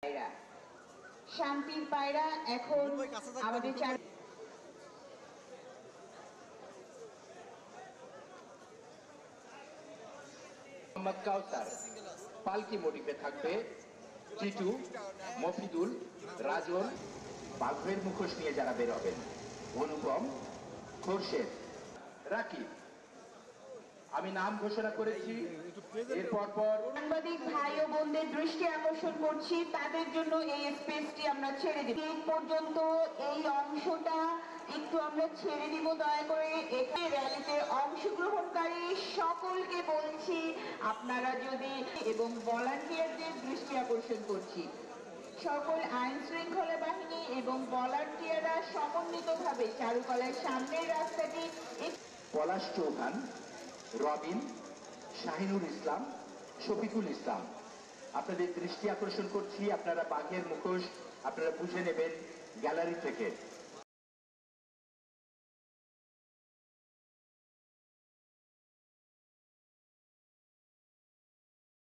পায়রা, শান্তির পায়রা এখন আমাদের মোহাম্মদ কাউসার পালকি মোটিফে থাকবে টিটু, মফিদুল, রাজন, বাঘের মুখোশ নিয়ে যারা বের হবেন, অনুপম, খোরশেদ, রাকিব। আমি নাম ঘোষণা করেছি। এরপর সাংবাদিক ভাই ও বোনদের দৃষ্টি আকর্ষণ করছি, তাদের জন্য এই স্পেসটি আমরা ছেড়ে দিব। এই পর্যন্ত এই অংশটা একটু আমরা ছেড়ে দিব দয়া করে। এখানে র্যালিতে অংশগ্রহণকারী সকলকে বলছি আপনারা যদি এবং ভলান্টিয়ারদের দৃষ্টি আকর্ষণ করছি, সকল আইন শৃঙ্খলা বাহিনী এবং ভলান্টিয়াররা সমন্বিতভাবে চারুকলার সামনের রাস্তাটি পলাশ চৌহান, রবিন, শাহিনুর ইসলাম, শফিকুল ইসলাম, আপনাদের দৃষ্টি আকর্ষণ করছি। আপনারা বাঘের মুখোশ আপনারা বুঝে নেবেন গ্যালারি থেকে।